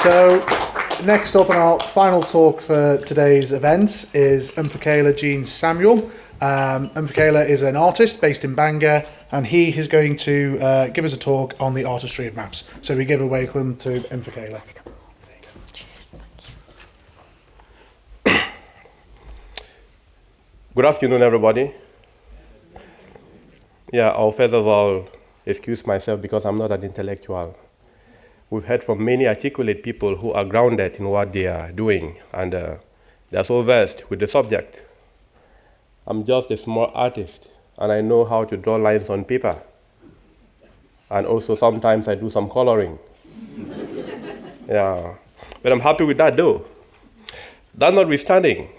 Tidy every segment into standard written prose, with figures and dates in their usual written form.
So, next up on our final talk for today's event is Mfikela Jean Samuel. Mfikela is an artist based in Bangor, and he is going to give us a talk on the Artistry of Maps. So we give a welcome to Mfikela. Good afternoon, everybody. Yeah, I'll first of all excuse myself because I'm not an intellectual. We've heard from many articulate people who are grounded in what they are doing, and they're so versed with the subject. I'm just a small artist, and I know how to draw lines on paper. And also sometimes I do some coloring. Yeah, but I'm happy with that though. That notwithstanding,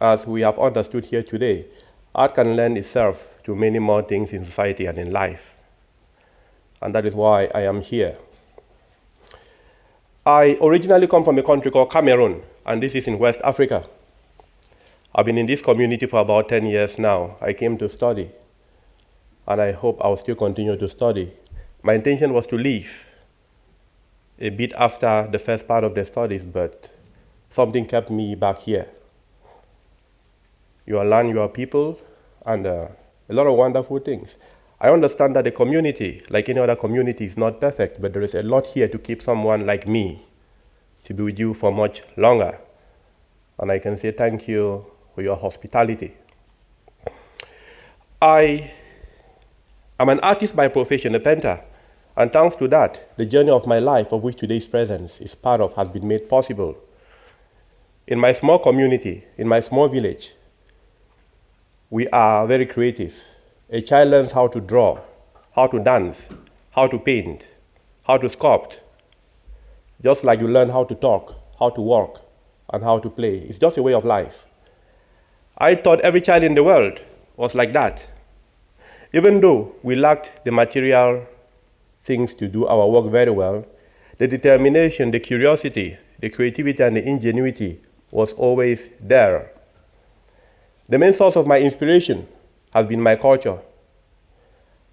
as we have understood here today, art can lend itself to many more things in society and in life. And that is why I am here. I originally come from a country called Cameroon, and this is in West Africa. I've been in this community for about 10 years now. I came to study, and I hope I'll still continue to study. My intention was to leave a bit after the first part of the studies, but something kept me back here. You learn your people, and a lot of wonderful things. I understand that the community, like any other community, is not perfect, but there is a lot here to keep someone like me to be with you for much longer. And I can say thank you for your hospitality. I am an artist by profession, a painter, and thanks to that, the journey of my life, of which today's presence is part of, has been made possible. In my small community, in my small village, we are very creative. A child learns how to draw, how to dance, how to paint, how to sculpt, just like you learn how to talk, how to walk, and how to play. It's just a way of life. I thought every child in the world was like that. Even though we lacked the material things to do our work very well, the determination, the curiosity, the creativity, and the ingenuity was always there. The main source of my inspiration has been my culture.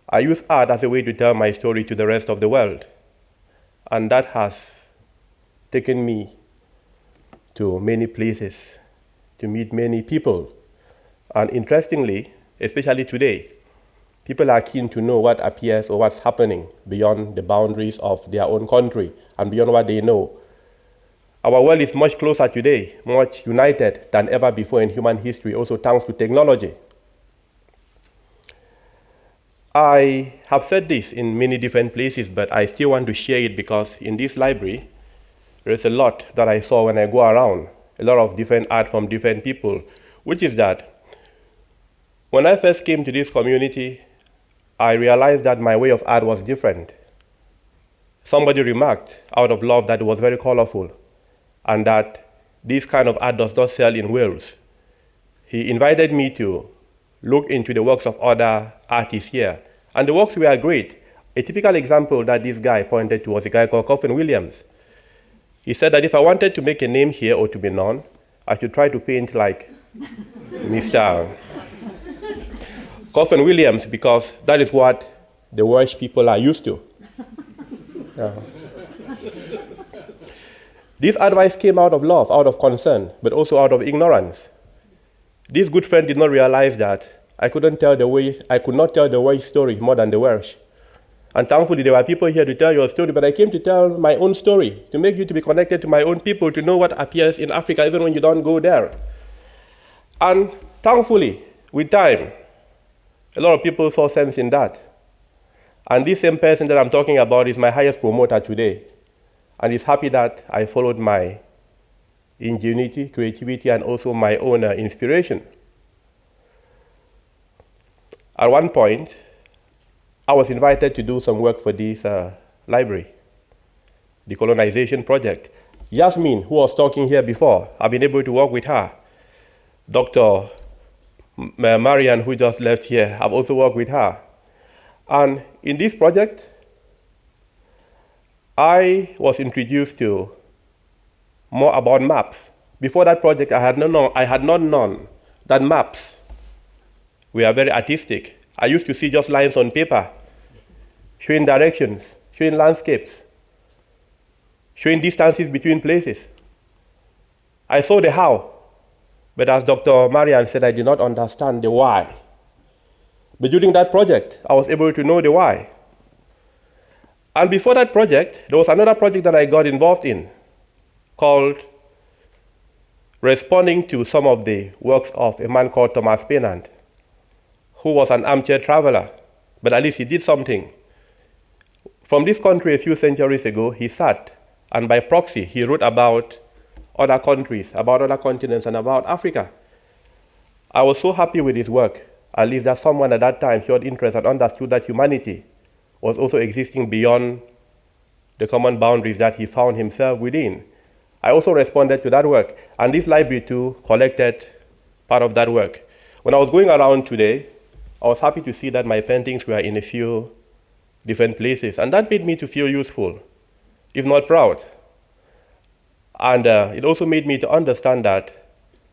I use art as a way to tell my story to the rest of the world, and that has taken me to many places, to meet many people. And interestingly, especially today, people are keen to know what appears or what's happening beyond the boundaries of their own country and beyond what they know. Our world is much closer today, much united than ever before in human history, also thanks to technology. I have said this in many different places, but I still want to share it because in this library, there is a lot that I saw when I go around, a lot of different art from different people, which is that when I first came to this community, I realized that my way of art was different. Somebody remarked out of love that it was very colorful, and that this kind of art does not sell in Wales. He invited me to look into the works of other artists here, and the works were great. A typical example that this guy pointed to was a guy called Coffin Williams. He said that if I wanted to make a name here or to be known, I should try to paint like Mr. Coffin Williams, because that is what the Welsh people are used to. Yeah. This advice came out of love, out of concern, but also out of ignorance. This good friend did not realize that I could not tell the Welsh story more than the Welsh. And thankfully, there were people here to tell your story, but I came to tell my own story, to make you to be connected to my own people, to know what appears in Africa, even when you don't go there. And thankfully, with time, a lot of people saw sense in that. And this same person that I'm talking about is my highest promoter today. And he's happy that I followed my ingenuity, creativity, and also my own inspiration. At one point, I was invited to do some work for this library, the colonization project. Yasmin, who was talking here before, I've been able to work with her. Dr. Marian, who just left here, I've also worked with her. And in this project, I was introduced to more about maps. Before that project, I had not known that maps were very artistic. I used to see just lines on paper, showing directions, showing landscapes. showing distances between places. I saw the how, but as Dr. Marian said, I did not understand the why. But during that project, I was able to know the why. And before that project, there was another project that I got involved in called responding to some of the works of a man called Thomas Pennant, who was an armchair traveler, but at least he did something. From this country a few centuries ago, he sat, and by proxy, he wrote about other countries, about other continents, and about Africa. I was so happy with his work, at least that someone at that time showed interest and understood that humanity was also existing beyond the common boundaries that he found himself within. I also responded to that work, and this library too collected part of that work. When I was going around today, I was happy to see that my paintings were in a few different places, and that made me to feel useful, if not proud. And it also made me to understand that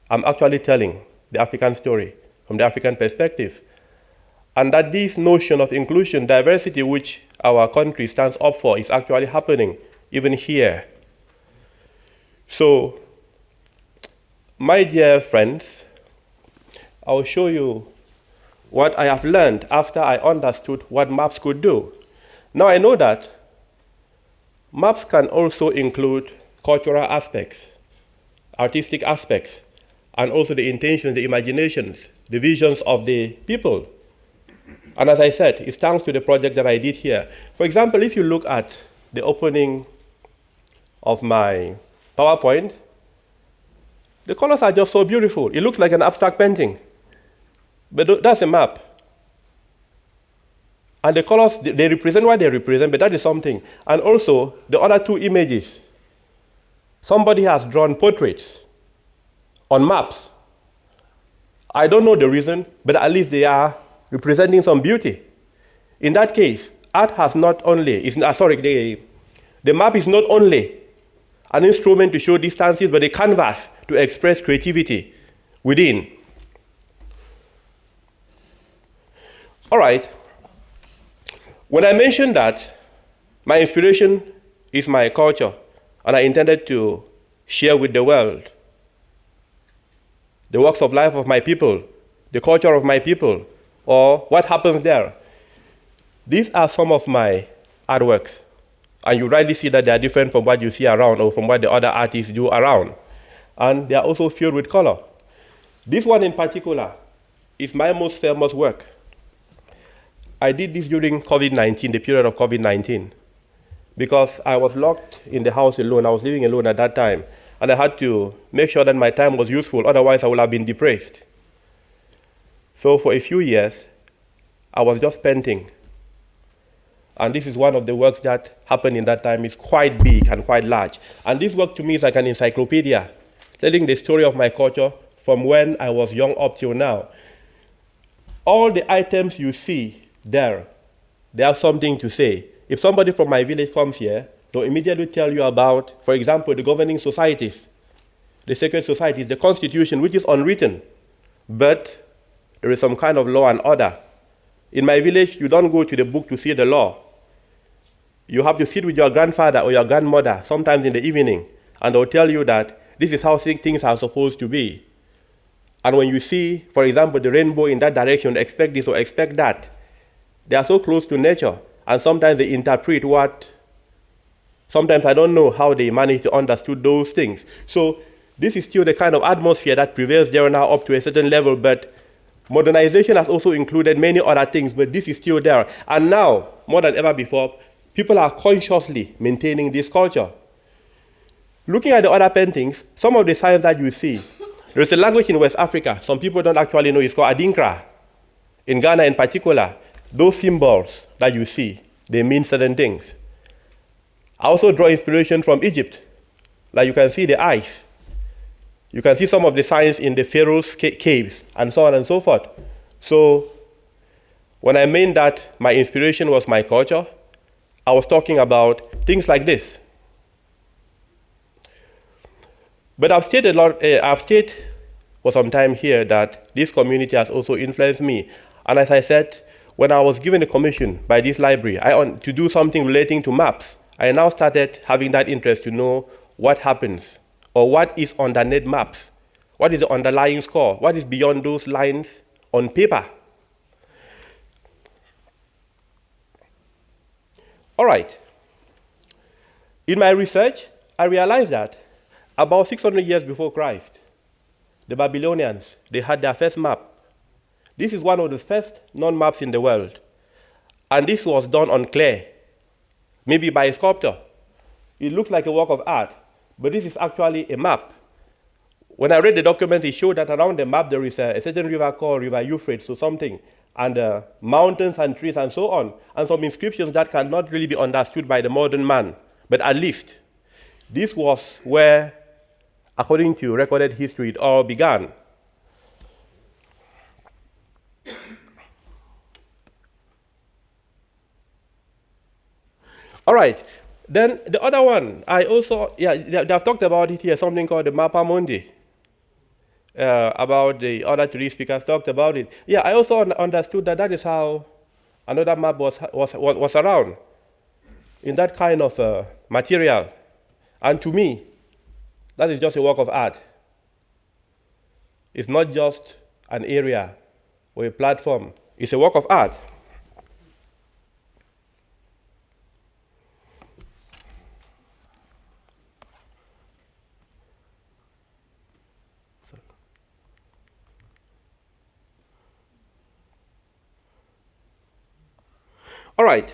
I'm actually telling the African story from the African perspective, and that this notion of inclusion, diversity, which our country stands up for, is actually happening even here. So, my dear friends, I'll show you what I have learned after I understood what maps could do. Now I know that maps can also include cultural aspects, artistic aspects, and also the intentions, the imaginations, the visions of the people. And as I said, it's thanks to the project that I did here. For example, if you look at the opening of my PowerPoint, the colors are just so beautiful. It looks like an abstract painting, but that's a map. And the colors, they represent what they represent, but that is something. And also, the other two images, somebody has drawn portraits on maps. I don't know the reason, but at least they are representing some beauty. In that case, art has not only, the map is not only an instrument to show distances, but a canvas to express creativity within. All right. When I mentioned that my inspiration is my culture, and I intended to share with the world the works of life of my people, the culture of my people, or what happens there, these are some of my artworks. And you rightly see that they are different from what you see around or from what the other artists do around. And they are also filled with color. This one in particular is my most famous work. I did this during COVID-19, the period of COVID-19, because I was locked in the house alone. I was living alone at that time, and I had to make sure that my time was useful, otherwise I would have been depressed. So for a few years, I was just painting. And this is one of the works that happened in that time. It's quite big and quite large. And this work to me is like an encyclopedia, telling the story of my culture from when I was young up till now. All the items you see there, they have something to say. If somebody from my village comes here, they'll immediately tell you about, for example, the governing societies, the sacred societies, the constitution, which is unwritten, but there is some kind of law and order. In my village, you don't go to the book to see the law. You have to sit with your grandfather or your grandmother, sometimes in the evening, and they'll tell you that this is how things are supposed to be. And when you see, for example, the rainbow in that direction, expect this or expect that. They are so close to nature, and sometimes they interpret what, sometimes I don't know how they manage to understand those things. So this is still the kind of atmosphere that prevails there now up to a certain level, but modernization has also included many other things, but this is still there. And now, more than ever before, people are consciously maintaining this culture. Looking at the other paintings, some of the signs that you see, there is a language in West Africa, some people don't actually know, it's called Adinkra. In Ghana in particular, those symbols that you see, they mean certain things. I also draw inspiration from Egypt. Like you can see the eyes. You can see some of the signs in the pharaoh's caves, and so on and so forth. So when I meant that my inspiration was my culture, I was talking about things like this. But I've stayed for some time here that this community has also influenced me. And as I said, when I was given a commission by this library to do something relating to maps, I now started having that interest to know what happens or what is underneath maps. What is the underlying score? What is beyond those lines on paper? All right. In my research, I realized that about 600 years before Christ, the Babylonians, they had their first map. This is one of the first non-maps in the world. And this was done on clay, maybe by a sculptor. It looks like a work of art, but this is actually a map. When I read the document, it showed that around the map there is a certain river called River Euphrates or something, and mountains and trees and so on, and some inscriptions that cannot really be understood by the modern man. But at least, this was where, according to recorded history, it all began. All right, then the other one, they've talked about it here, something called the Mappa Mundi. About the other three speakers talked about it. Yeah, I also understood that that is how another map was around, in that kind of material. And to me, that is just a work of art. It's not just an area or a platform. It's a work of art. All right.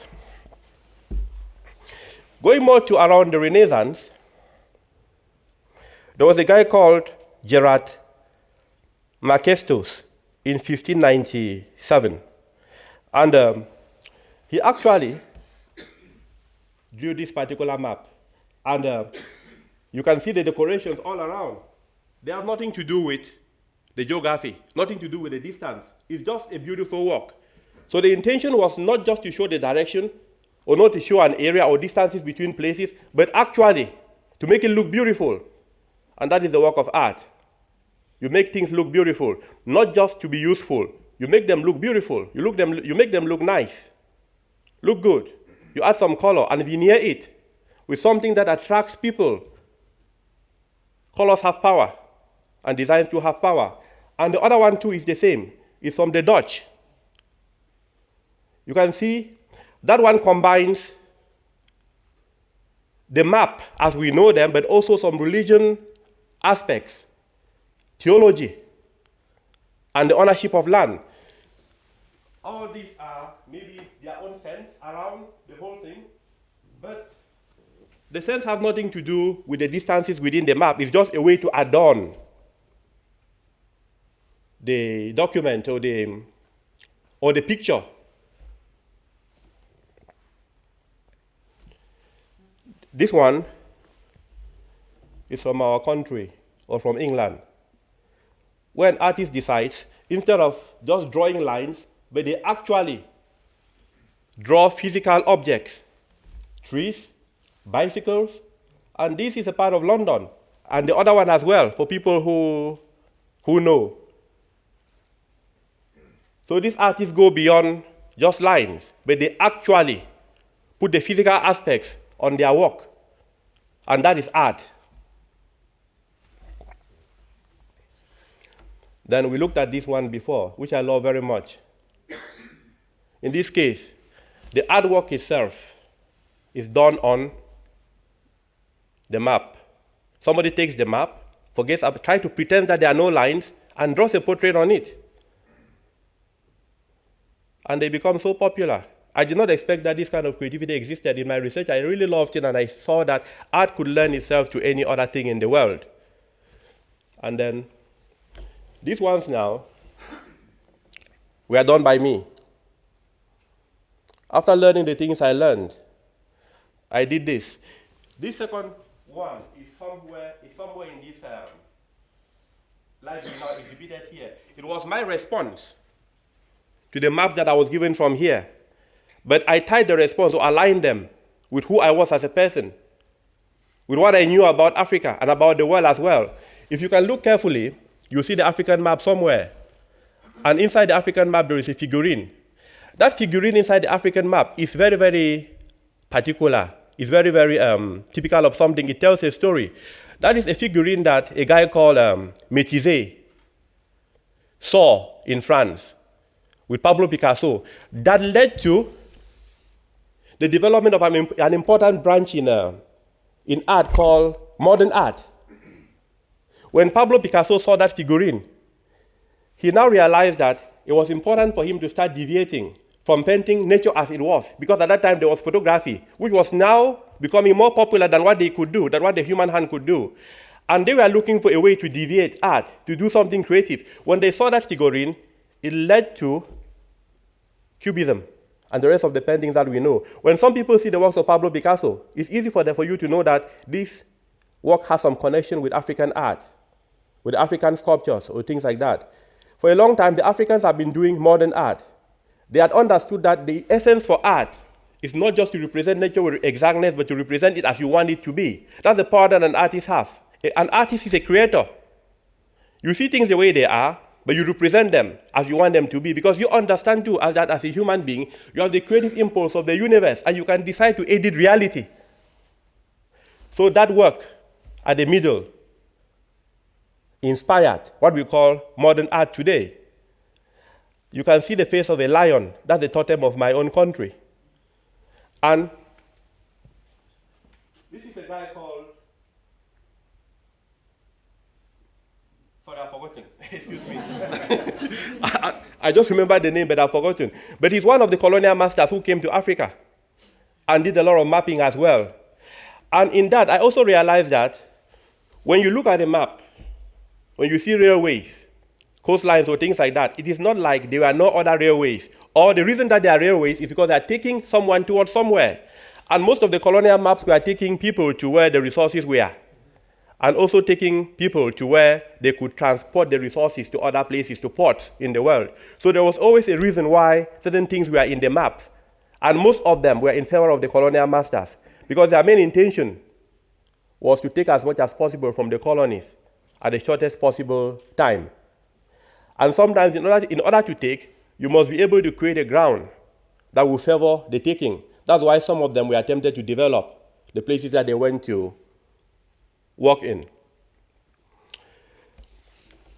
Going more to around the Renaissance, there was a guy called Gerard Marquestos in 1597. And he actually drew this particular map. And you can see the decorations all around. They have nothing to do with the geography, nothing to do with the distance. It's just a beautiful work. So the intention was not just to show the direction or not to show an area or distances between places, but actually to make it look beautiful. And that is the work of art. You make things look beautiful, not just to be useful. You make them look beautiful. You make them look nice, look good. You add some color and veneer it with something that attracts people. Colors have power, and designs too have power. And the other one too is the same. It's from the Dutch. You can see that one combines the map as we know them, but also some religion aspects, theology, and the ownership of land. All these are maybe their own sense around the whole thing, but the sense have nothing to do with the distances within the map. It's just a way to adorn the document or the picture. This one is from our country or from England. When an artist decides, instead of just drawing lines, but they actually draw physical objects, trees, bicycles, and this is a part of London, and the other one as well for people who know. So these artists go beyond just lines, but they actually put the physical aspects on their work, and that is art. Then we looked at this one before, which I love very much. In this case, the artwork itself is done on the map. Somebody takes the map, tries to pretend that there are no lines, and draws a portrait on it. And they become so popular. I did not expect that this kind of creativity existed. In my research, I really loved it, and I saw that art could lend itself to any other thing in the world. And then these ones now were done by me. After learning the things I learned, I did this. This second one is somewhere in this library now exhibited here. It was my response to the maps that I was given from here. But I tied the response to align them with who I was as a person, with what I knew about Africa and about the world as well. If you can look carefully, you'll see the African map somewhere. And inside the African map, there is a figurine. That figurine inside the African map is very, very particular is very, very typical of something. It tells a story. That is a figurine that a guy called Métisé saw in France with Pablo Picasso that led to the development of an important branch in art called modern art. When Pablo Picasso saw that figurine, he now realized that it was important for him to start deviating from painting nature as it was, because at that time there was photography, which was now becoming more popular than what they could do, than what the human hand could do. And they were looking for a way to deviate art, to do something creative. When they saw that figurine, it led to Cubism and the rest of the paintings that we know. When some people see the works of Pablo Picasso, it's easy for you to know that this work has some connection with African art, with African sculptures or things like that. For a long time, the Africans have been doing modern art. They had understood that the essence for art is not just to represent nature with exactness, but to represent it as you want it to be. That's the power that an artist has. An artist is a creator. You see things the way they are, but you represent them as you want them to be, because you understand too that as a human being, you have the creative impulse of the universe, and you can decide to edit reality. So that work at the middle inspired what we call modern art today. You can see the face of a lion. That's the totem of my own country. And this is a guy called, sorry, I've forgotten. Excuse me. I just remember the name, but I've forgotten. But he's one of the colonial masters who came to Africa and did a lot of mapping as well. And in that, I also realized that when you look at a map, when you see railways, coastlines or things like that, it is not like there were no other railways. Or the reason that there are railways is because they are taking someone towards somewhere. And most of the colonial maps were taking people to where the resources were, and also taking people to where they could transport the resources to other places, to ports in the world. So there was always a reason why certain things were in the maps. And most of them were in favor of the colonial masters, because their main intention was to take as much as possible from the colonies at the shortest possible time. And sometimes in order to take, you must be able to create a ground that will favor the taking. That's why some of them were attempted to develop the places that they went to work in.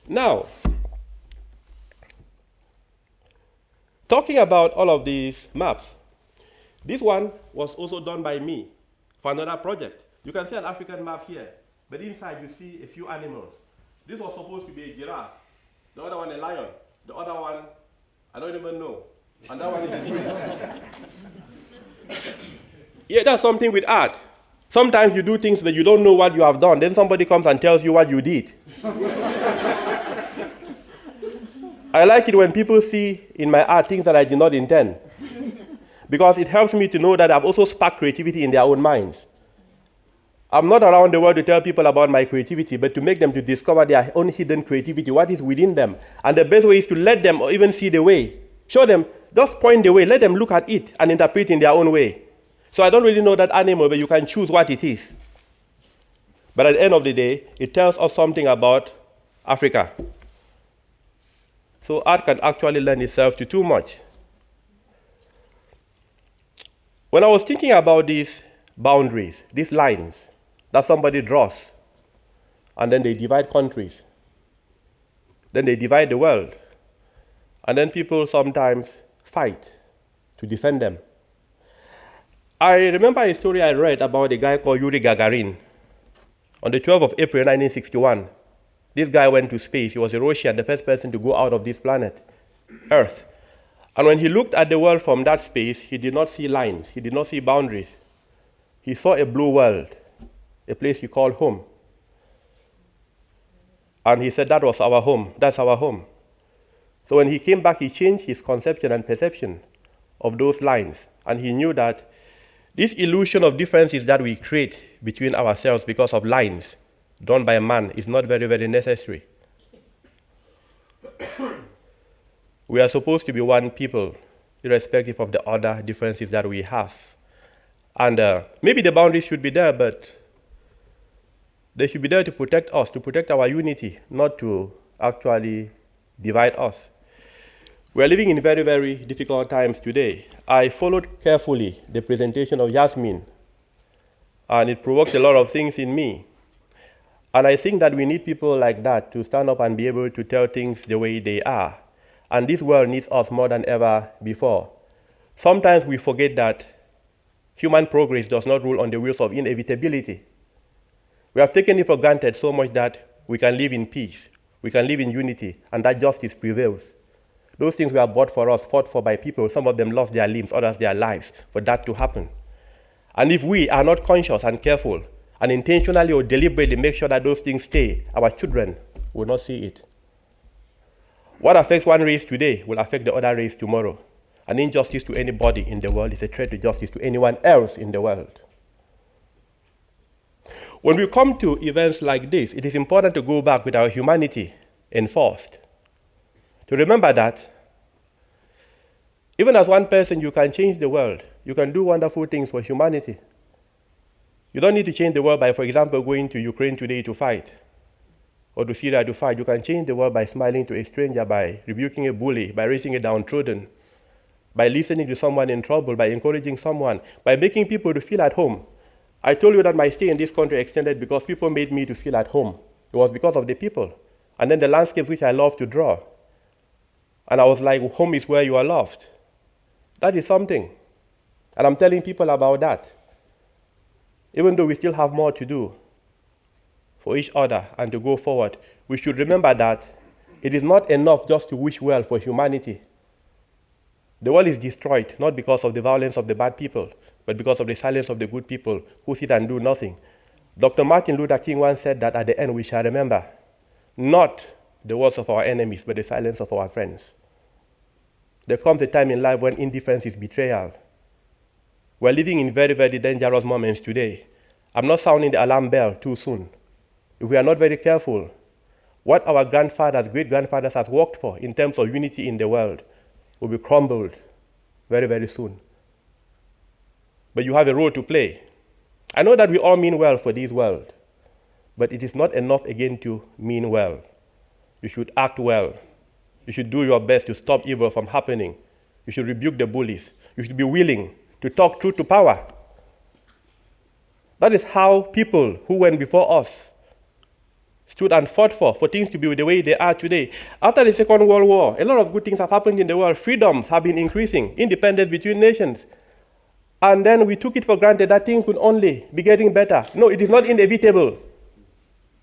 Now, talking about all of these maps, this one was also done by me for another project. You can see an African map here, but inside you see a few animals. This was supposed to be a giraffe, the other one a lion, the other one, I don't even know, and that one is a deer. Yeah, that's something with art. Sometimes you do things but you don't know what you have done, then somebody comes and tells you what you did. I like it when people see in my art things that I did not intend, because it helps me to know that I've also sparked creativity in their own minds. I'm not around the world to tell people about my creativity, but to make them to discover their own hidden creativity, what is within them. And the best way is to let them or even see the way. Show them, just point the way, let them look at it and interpret in their own way. So I don't really know that animal, but you can choose what it is. But at the end of the day, it tells us something about Africa. So art can actually lend itself to too much. When I was thinking about these boundaries, these lines that somebody draws, and then they divide countries, then they divide the world, and then people sometimes fight to defend them. I remember a story I read about a guy called Yuri Gagarin. On the 12th of April 1961, this guy went to space. He was a Russian, the first person to go out of this planet, Earth. And when he looked at the world from that space, he did not see lines. He did not see boundaries. He saw a blue world, a place he called home. And he said that was our home. That's our home. So when he came back, he changed his conception and perception of those lines. And he knew that this illusion of differences that we create between ourselves because of lines drawn by a man is not very, very necessary. We are supposed to be one people, irrespective of the other differences that we have. And maybe the boundaries should be there, but they should be there to protect us, to protect our unity, not to actually divide us. We are living in very, very difficult times today. I followed carefully the presentation of Yasmin And it provoked a lot of things in me. And I think that we need people like that to stand up and be able to tell things the way they are. And this world needs us more than ever before. Sometimes we forget that human progress does not rule on the wheels of inevitability. We have taken it for granted so much that we can live in peace, we can live in unity, and that justice prevails. Those things were bought for us, fought for by people. Some of them lost their limbs, others their lives for that to happen. And if we are not conscious and careful, and intentionally or deliberately make sure that those things stay, our children will not see it. What affects one race today will affect the other race tomorrow. An injustice to anybody in the world is a threat to justice to anyone else in the world. When we come to events like this, it is important to go back with our humanity enforced. To remember that even as one person, you can change the world. You can do wonderful things for humanity. You don't need to change the world by, for example, going to Ukraine today to fight, or to Syria to fight. You can change the world by smiling to a stranger, by rebuking a bully, by raising a downtrodden, by listening to someone in trouble, by encouraging someone, by making people to feel at home. I told you that my stay in this country extended because people made me to feel at home. It was because of the people. And then the landscapes which I love to draw. And I was like, home is where you are loved. That is something. And I'm telling people about that. Even though we still have more to do for each other and to go forward, we should remember that it is not enough just to wish well for humanity. The world is destroyed not because of the violence of the bad people, but because of the silence of the good people who sit and do nothing. Dr. Martin Luther King once said that at the end we shall remember not the words of our enemies, but the silence of our friends. There comes a time in life when indifference is betrayal. We're living in very, very dangerous moments today. I'm not sounding the alarm bell too soon. If we are not very careful, what our grandfathers, great-grandfathers have worked for in terms of unity in the world will be crumbled very, very soon. But you have a role to play. I know that we all mean well for this world, but it is not enough again to mean well. You should act well. You should do your best to stop evil from happening. You should rebuke the bullies. You should be willing to talk truth to power. That is how people who went before us stood and fought for things to be the way they are today. After the Second World War, a lot of good things have happened in the world. Freedoms have been increasing, independence between nations. And then we took it for granted that things would only be getting better. No, it is not inevitable.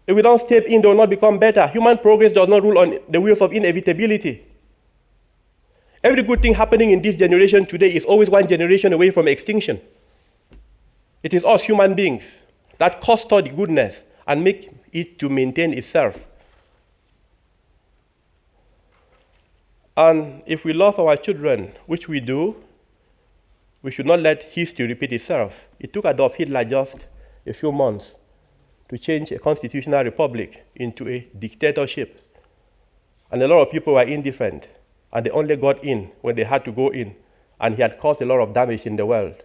If we don't step in, they will not become better. Human progress does not rule on the wheels of inevitability. Every good thing happening in this generation today is always one generation away from extinction. It is us human beings that custard the goodness and make it to maintain itself. And if we love our children, which we do, we should not let history repeat itself. It took Adolf Hitler just a few months to change a constitutional republic into a dictatorship. And a lot of people were indifferent, and they only got in when they had to go in, and he had caused a lot of damage in the world.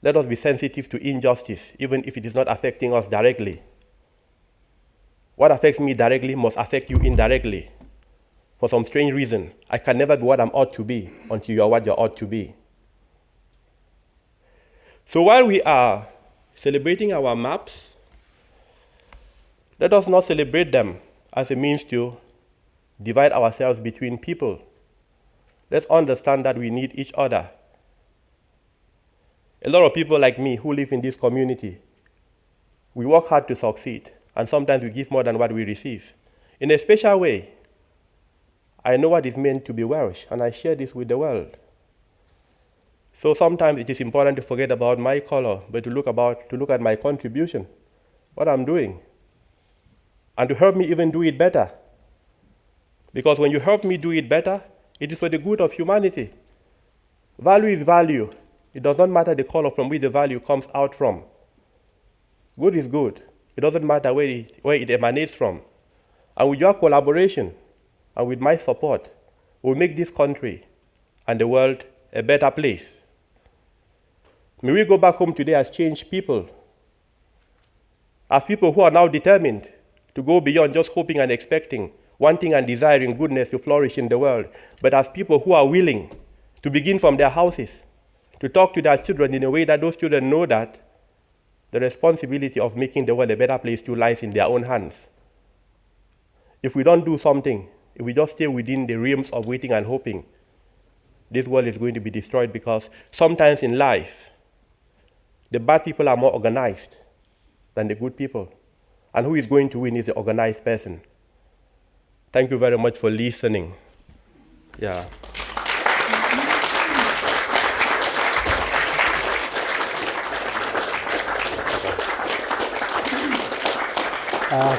Let us be sensitive to injustice, even if it is not affecting us directly. What affects me directly must affect you indirectly. For some strange reason, I can never be what I ought to be until you are what you ought to be. So while we are celebrating our maps, let us not celebrate them as a means to divide ourselves between people. Let's understand that we need each other. A lot of people like me who live in this community, we work hard to succeed, and sometimes we give more than what we receive. In a special way, I know what it means to be Welsh, and I share this with the world. So sometimes it is important to forget about my color, but to look at my contribution, what I'm doing, and to help me even do it better. Because when you help me do it better, it is for the good of humanity. Value is value. It does not matter the color from which the value comes out from. Good is good. It doesn't matter where it emanates from. And with your collaboration and with my support, we'll make this country and the world a better place. May we go back home today as changed people, as people who are now determined to go beyond just hoping and expecting, wanting and desiring goodness to flourish in the world, but as people who are willing to begin from their houses to talk to their children in a way that those children know that the responsibility of making the world a better place still lies in their own hands. If we don't do something, if we just stay within the realms of waiting and hoping, this world is going to be destroyed, because sometimes in life, the bad people are more organized than the good people. And who is going to win is the organized person. Thank you very much for listening. Yeah.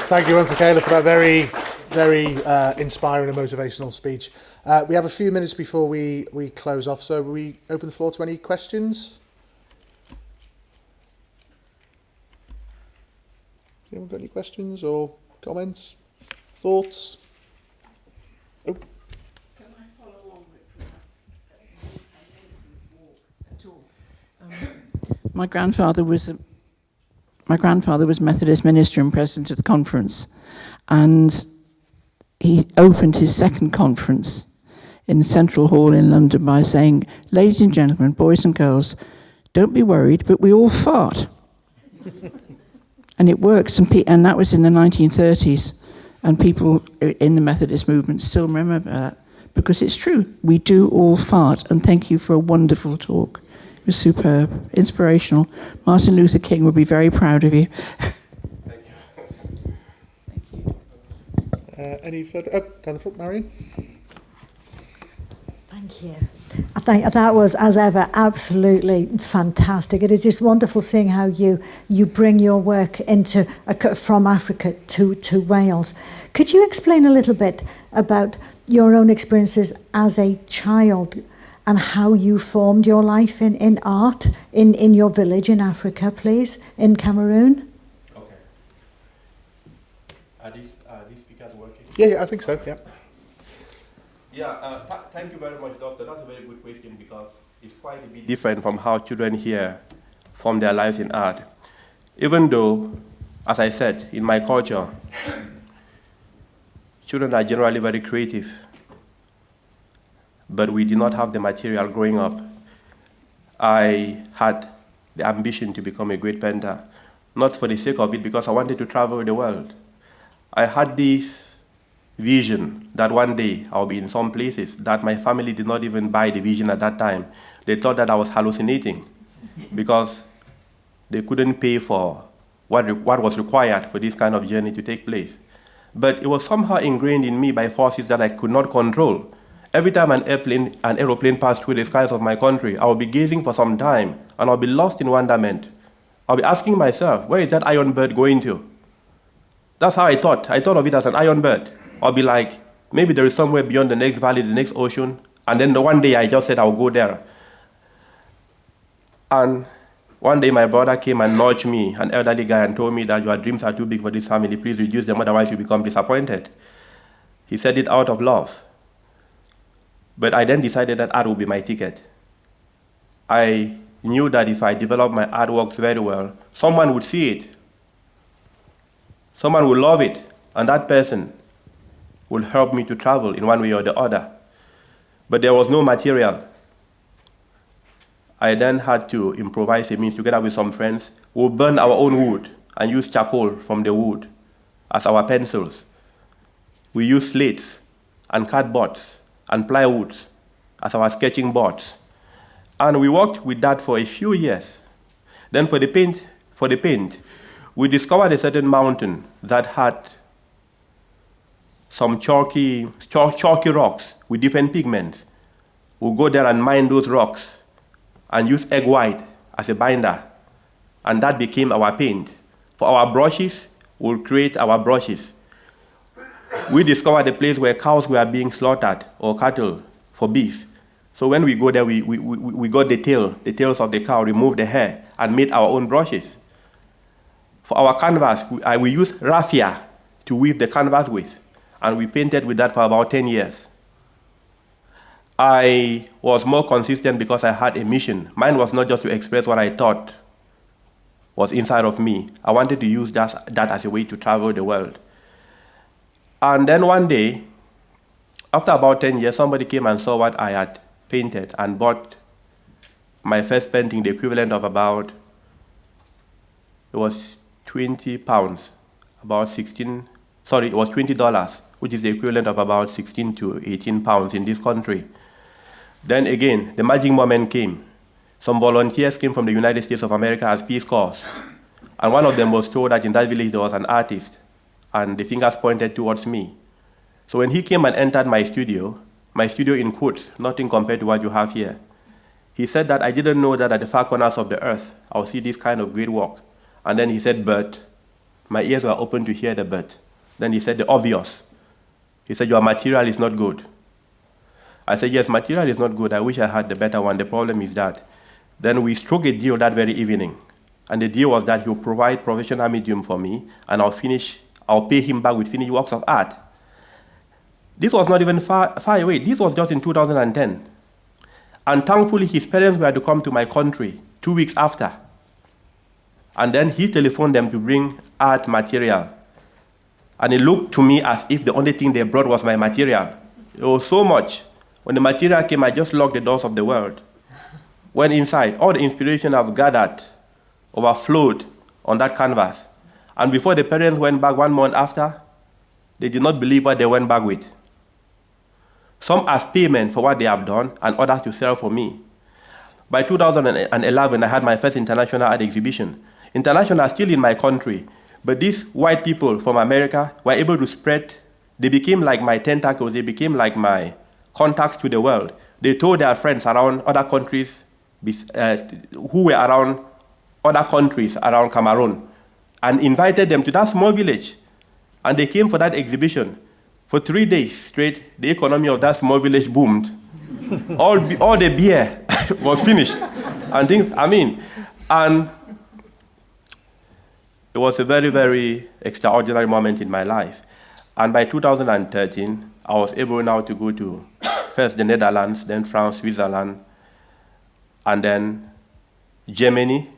Thank you, Mfikela, for that very, very inspiring and motivational speech. We have a few minutes before we close off, so we open the floor to any questions. Anyone got any questions or comments, thoughts? Oh. Can I follow on with that? At all. My grandfather was Methodist minister and president of the conference, and he opened his second conference in the Central Hall in London by saying, "Ladies and gentlemen, boys and girls, don't be worried, but we all fart." And it works, and that was in the 1930s, and people in the Methodist movement still remember that, because it's true. We do all fart, and thank you for a wonderful talk. It was superb, inspirational. Martin Luther King would be very proud of you. Thank you. Thank you. Any further? Oh, down the front, Marion. Thank you. I think that was, as ever, absolutely fantastic. It is just wonderful seeing how you bring your work into from Africa to Wales. Could you explain a little bit about your own experiences as a child and how you formed your life in art in your village in Africa, please, in Cameroon? Okay. Are these speakers working? Yeah, I think so, yeah. Yeah, thank you very much, Doctor. That's a very good question, because it's quite a bit different from how children here form their lives in art. Even though, as I said, in my culture, children are generally very creative, but we did not have the material growing up. I had the ambition to become a great painter, not for the sake of it, because I wanted to travel the world. I had this vision that one day I'll be in some places that my family did not even buy the vision at that time. They thought that I was hallucinating because they couldn't pay for what was required for this kind of journey to take place. But it was somehow ingrained in me by forces that I could not control. Every time an aeroplane passed through the skies of my country, I would be gazing for some time, and I'll be lost in wonderment. I'll be asking myself, where is that iron bird going to? That's how I thought. I thought of it as an iron bird. I'll be like, maybe there is somewhere beyond the next valley, the next ocean, and then one day I just said I'll go there. And one day my brother came and nudged me, an elderly guy, and told me that your dreams are too big for this family, please reduce them, otherwise you become disappointed. He said it out of love. But I then decided that art would be my ticket. I knew that if I developed my artworks very well, someone would see it. Someone would love it, and that person will help me to travel in one way or the other. But there was no material. I then had to improvise a means together with some friends. We'll burn our own wood and use charcoal from the wood as our pencils. We use slates and cardboards and plywoods as our sketching boards. And we worked with that for a few years. Then for the paint, we discovered a certain mountain that had some chalky rocks with different pigments. We'll go there and mine those rocks and use egg white as a binder. And that became our paint. For our brushes, we'll create our brushes. We discovered a place where cows were being slaughtered, or cattle, for beef. So when we go there, we got the tails of the cow, removed the hair, and made our own brushes. For our canvas, we used raffia to weave the canvas with. And we painted with that for about 10 years. I was more consistent because I had a mission. Mine was not just to express what I thought was inside of me. I wanted to use that as a way to travel the world. And then one day, after about 10 years, somebody came and saw what I had painted and bought my first painting, the equivalent of about, it was 20 pounds, about 16, sorry, it was $20, which is the equivalent of about 16 to 18 pounds in this country. Then again, the magic moment came. Some volunteers came from the United States of America as Peace Corps. And one of them was told that in that village there was an artist, and the fingers pointed towards me. So when he came and entered my studio in quotes, nothing compared to what you have here, he said that I didn't know that at the far corners of the earth, I'll see this kind of great work. And then he said, but my ears were open to hear the but. Then he said the obvious. He said, your material is not good. I said, yes, material is not good. I wish I had the better one. The problem is that. Then we struck a deal that very evening. And the deal was that he'll provide professional medium for me, and I'll pay him back with finished works of art. This was not even far away. This was just in 2010. And thankfully, his parents were to come to my country 2 weeks after. And then he telephoned them to bring art material. And it looked to me as if the only thing they brought was my material. It was so much. When the material came, I just locked the doors of the world. Went inside. All the inspiration I've gathered overflowed on that canvas. And before the parents went back 1 month after, they did not believe what they went back with. Some as payment for what they have done, and others to sell for me. By 2011, I had my first international art exhibition. International still in my country, but these white people from America were able to spread. They became like my tentacles, they became like my contacts to the world. They told their friends around other countries, who were around other countries around Cameroon, and invited them to that small village. And they came for that exhibition. For 3 days straight, the economy of that small village boomed. all the beer was finished. And things, and it was a very, very extraordinary moment in my life. And by 2013, I was able now to go to first the Netherlands, then France, Switzerland, and then Germany,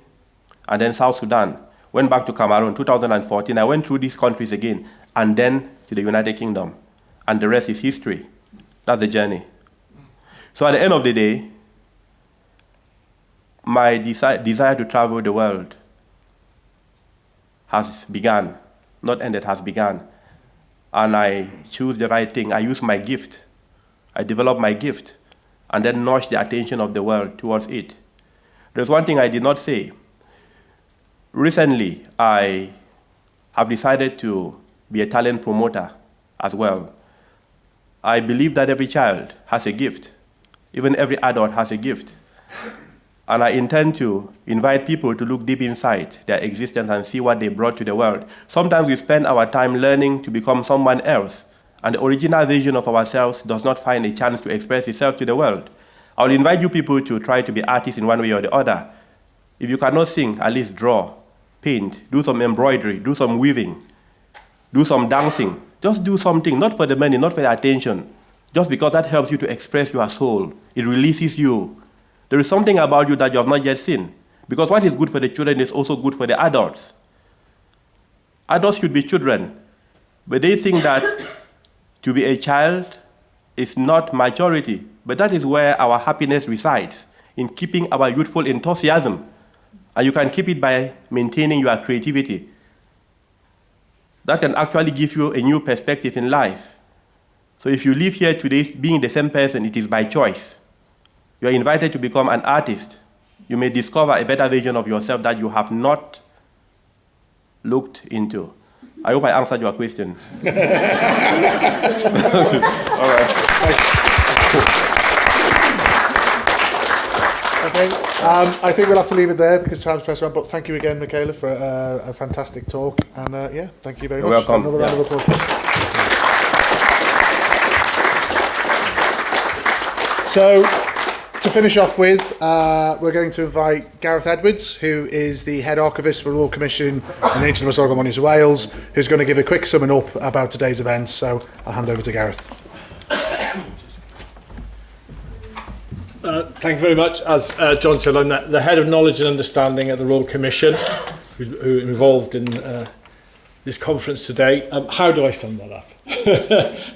and then South Sudan. Went back to Cameroon, 2014. I went through these countries again, and then to the United Kingdom. And the rest is history. That's the journey. So at the end of the day, my desire to travel the world has begun. Not ended, has begun. And I choose the right thing. I use my gift. I develop my gift, and then nudge the attention of the world towards it. There's one thing I did not say. Recently, I have decided to be a talent promoter as well. I believe that every child has a gift. Even every adult has a gift. And I intend to invite people to look deep inside their existence and see what they brought to the world. Sometimes we spend our time learning to become someone else, and the original vision of ourselves does not find a chance to express itself to the world. I'll invite you people to try to be artists in one way or the other. If you cannot sing, at least draw, paint, do some embroidery, do some weaving, do some dancing. Just do something, not for the money, not for the attention, just because that helps you to express your soul. It releases you. There is something about you that you have not yet seen. Because what is good for the children is also good for the adults. Adults should be children, but they think that to be a child is not maturity. But that is where our happiness resides, in keeping our youthful enthusiasm. And you can keep it by maintaining your creativity. That can actually give you a new perspective in life. So if you live here today being the same person, it is by choice. You are invited to become an artist. You may discover a better version of yourself that you have not looked into. I hope I answered your question. All right. Okay. I think we'll have to leave it there because time's pressed on. But thank you again, Mfikela, for a fantastic talk. And yeah, thank you very much. You're welcome. Another round of applause. So, to finish off with, we're going to invite Gareth Edwards, who is the head archivist for the Royal Commission on Ancient and Historical Monuments of Wales, who's going to give a quick summing up about today's events. So, I'll hand over to Gareth. Thank you very much. As John said, I'm the head of knowledge and understanding at the Royal Commission, who involved in this conference today. How do I sum that up?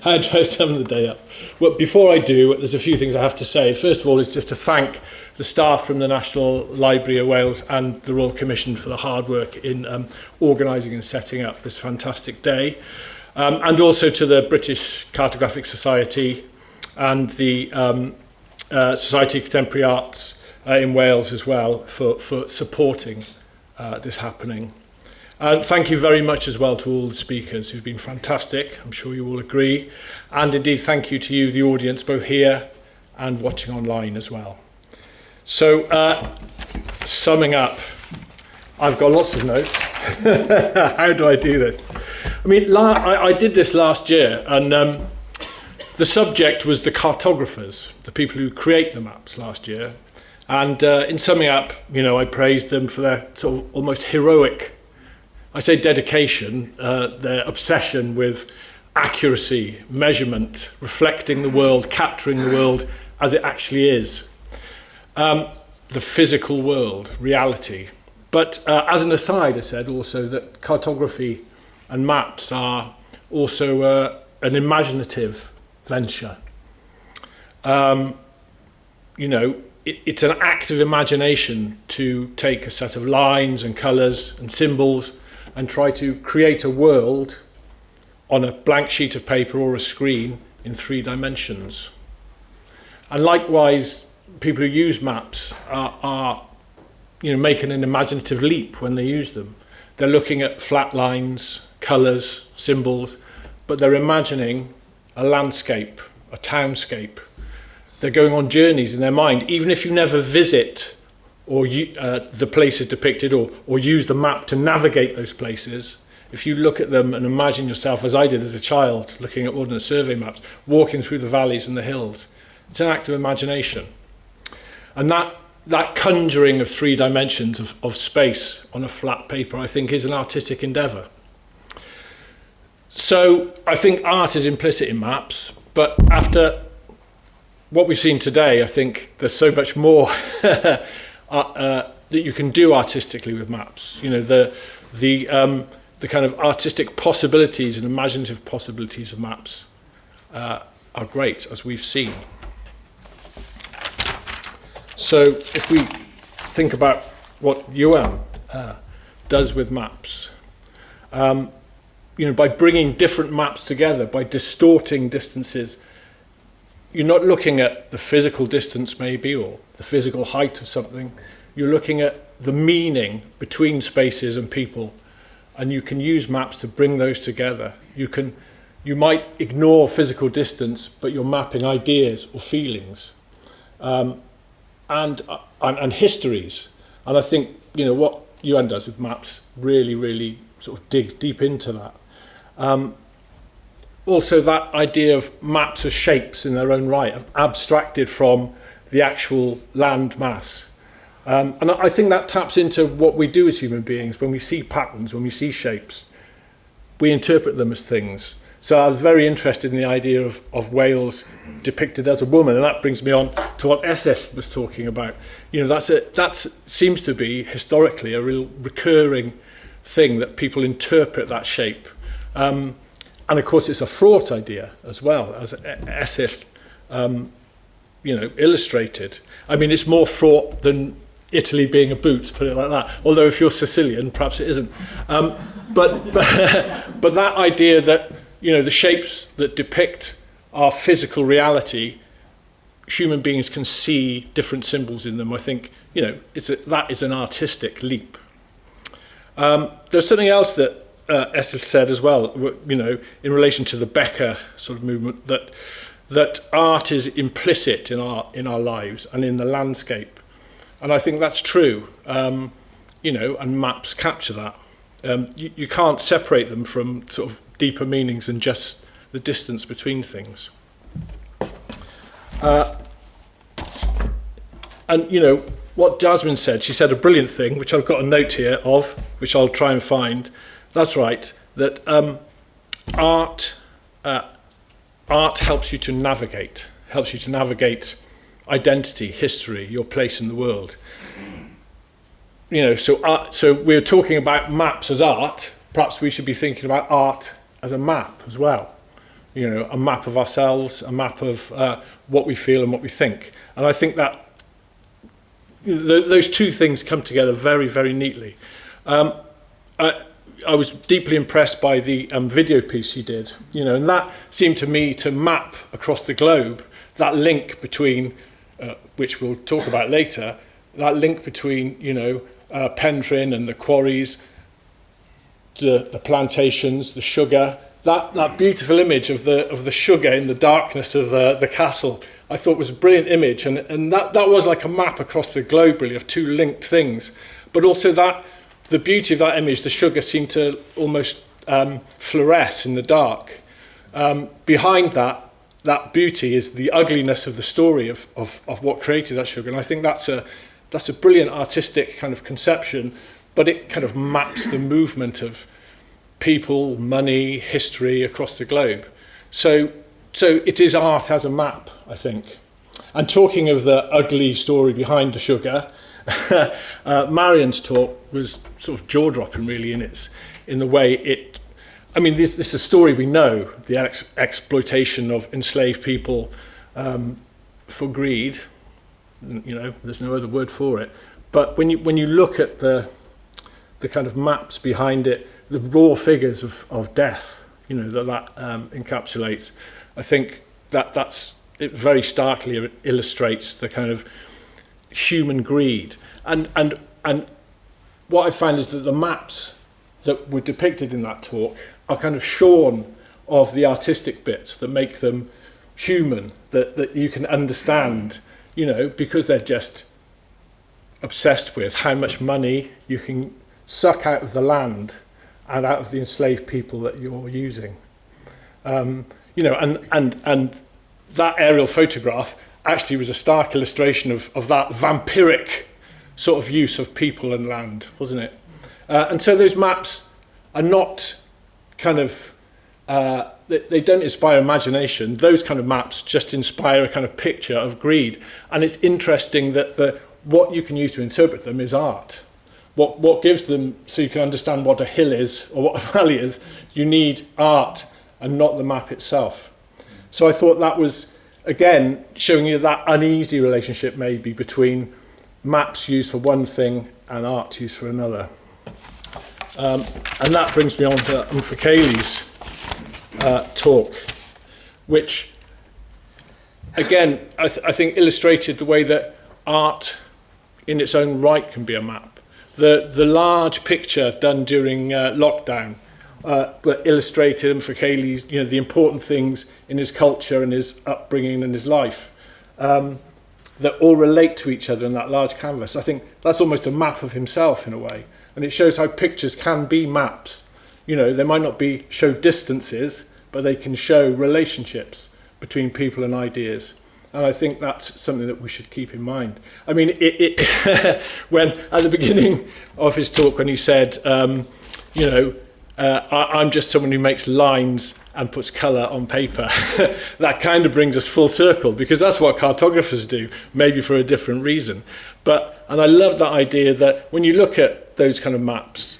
How do I sum the day up? Well, before I do, there's a few things I have to say. First of all, is just to thank the staff from the National Library of Wales and the Royal Commission for the hard work in organising and setting up this fantastic day. And also to the British Cartographic Society and the Society of Contemporary Arts in Wales as well for supporting this happening. And thank you very much as well to all the speakers who've been fantastic. I'm sure you all agree. And indeed, thank you to you, the audience, both here and watching online as well. So, summing up, I've got lots of notes. How do I do this? I mean, I did this last year, and the subject was the cartographers, the people who create the maps last year. And in summing up, you know, I praised them for their sort of almost heroic, I say dedication, their obsession with accuracy, measurement, reflecting the world, capturing the world as it actually is. The physical world, reality. But as an aside, I said also that cartography and maps are also an imaginative venture. You know, it's an act of imagination to take a set of lines and colours and symbols and try to create a world on a blank sheet of paper or a screen in 3 dimensions. And likewise, people who use maps are you know, making an imaginative leap when they use them. They're looking at flat lines, colours, symbols, but they're imagining a landscape, a townscape. They're going on journeys in their mind, even if you never visit or the places depicted or use the map to navigate those places. If you look at them and imagine yourself, as I did as a child, looking at ordnance survey maps, walking through the valleys and the hills, it's an act of imagination. And that conjuring of 3 dimensions of space on a flat paper, I think, is an artistic endeavour. So I think art is implicit in maps, but after what we've seen today, I think there's so much more that you can do artistically with maps. You know, the kind of artistic possibilities and imaginative possibilities of maps are great, as we've seen. So if we think about what Yuan does with maps, you know, by bringing different maps together, by distorting distances, you're not looking at the physical distance maybe, or the physical height of something. You're looking at the meaning between spaces and people, and you can use maps to bring those together. You might ignore physical distance, but you're mapping ideas or feelings. And histories. And I think, you know, what Yuan does with maps really, really sort of digs deep into that. Also that idea of maps as shapes in their own right, abstracted from the actual land mass. And I think that taps into what we do as human beings. When we see patterns, when we see shapes, we interpret them as things. So I was very interested in the idea of Wales depicted as a woman, and that brings me on to what SS was talking about. You know, that seems to be historically a real recurring thing, that people interpret that shape. And of course, it's a fraught idea as well, as SS, you know, illustrated. I mean, it's more fraught than Italy being a boot, put it like that. Although if you're Sicilian, perhaps it isn't. But that idea that, you know, the shapes that depict our physical reality, human beings can see different symbols in them. I think, you know, that is an artistic leap. There's something else that Esther said as well, you know, in relation to the Becker sort of movement, that art is implicit in our lives and in the landscape. And I think that's true, you know, and maps capture that. You can't separate them from sort of deeper meanings than just the distance between things. And, you know, what Jasmine said, she said a brilliant thing, which I've got a note here of, which I'll try and find. That's right, that art helps you to navigate identity, history, your place in the world. You know, so we're talking about maps as art. Perhaps we should be thinking about art as a map as well. You know, a map of ourselves, a map of what we feel and what we think. And I think that those two things come together very, very neatly. I was deeply impressed by the video piece he did, and that seemed to me to map across the globe that link between, which we'll talk about later, that link between, Penrhyn and the quarries, the plantations, the sugar, that beautiful image of the sugar in the darkness of the castle, I thought was a brilliant image, and that was like a map across the globe, really, of two linked things, but also that the beauty of that image, the sugar seemed to almost fluoresce in the dark. Behind that beauty is the ugliness of the story of what created that sugar. And I think that's a brilliant artistic kind of conception, but it kind of maps the movement of people, money, history across the globe. So it is art as a map, I think. And talking of the ugly story behind the sugar, Marion's talk was sort of jaw-dropping, really, in the way it. I mean, this is a story we know: the exploitation of enslaved people for greed. There's no other word for it. But when you look at the kind of maps behind it, the raw figures of death, that encapsulates, I think that's it. Very starkly illustrates the kind of human greed, and what I find is that the maps that were depicted in that talk are kind of shorn of the artistic bits that make them human, that you can understand, because they're just obsessed with how much money you can suck out of the land and out of the enslaved people that you're using, and that aerial photograph actually was a stark illustration of that vampiric sort of use of people and land, wasn't it? And so those maps are not kind of, they don't inspire imagination. Those kind of maps just inspire a kind of picture of greed. And it's interesting that what you can use to interpret them is art. What gives them, so you can understand what a hill is or what a valley is, you need art and not the map itself. So I thought that was, again, showing you that uneasy relationship maybe between maps used for one thing and art used for another. And that brings me on to Mfikela's talk, which, again, I think illustrated the way that art in its own right can be a map. The large picture done during lockdown but illustrated Mfikela's, the important things in his culture and his upbringing and his life that all relate to each other in that large canvas. I think that's almost a map of himself in a way, and it shows how pictures can be maps. They might not show distances, but they can show relationships between people and ideas. And I think that's something that we should keep in mind. I mean, when at the beginning of his talk, when he said, I'm just someone who makes lines and puts colour on paper, that kind of brings us full circle, because that's what cartographers do, maybe for a different reason. And I love that idea that when you look at those kind of maps,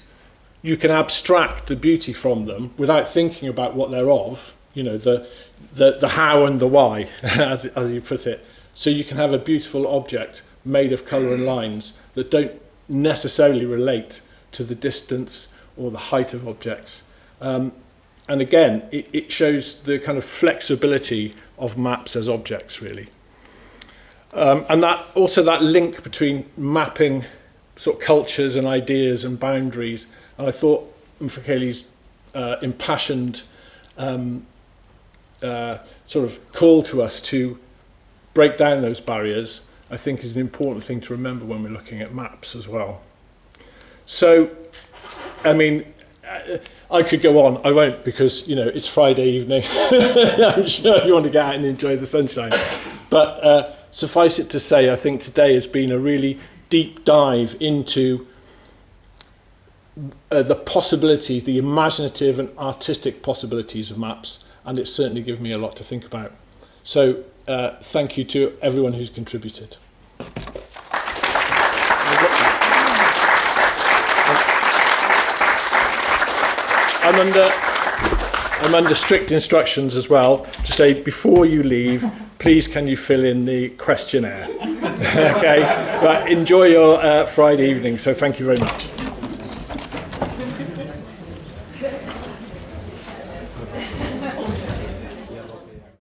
you can abstract the beauty from them without thinking about what they're of, the how and the why, as you put it. So you can have a beautiful object made of colour and lines that don't necessarily relate to the distance or the height of objects. And again, it shows the kind of flexibility of maps as objects, really. And that link between mapping sort of cultures and ideas and boundaries. And I thought Mfikela's impassioned sort of call to us to break down those barriers, I think, is an important thing to remember when we're looking at maps as well. So, I mean, I could go on. I won't, because it's Friday evening. I'm sure you want to get out and enjoy the sunshine. But suffice it to say, I think today has been a really deep dive into the possibilities, the imaginative and artistic possibilities of maps, and it's certainly given me a lot to think about. So thank you to everyone who's contributed. I'm under strict instructions as well to say, before you leave, please can you fill in the questionnaire? Okay, but enjoy your Friday evening. So thank you very much.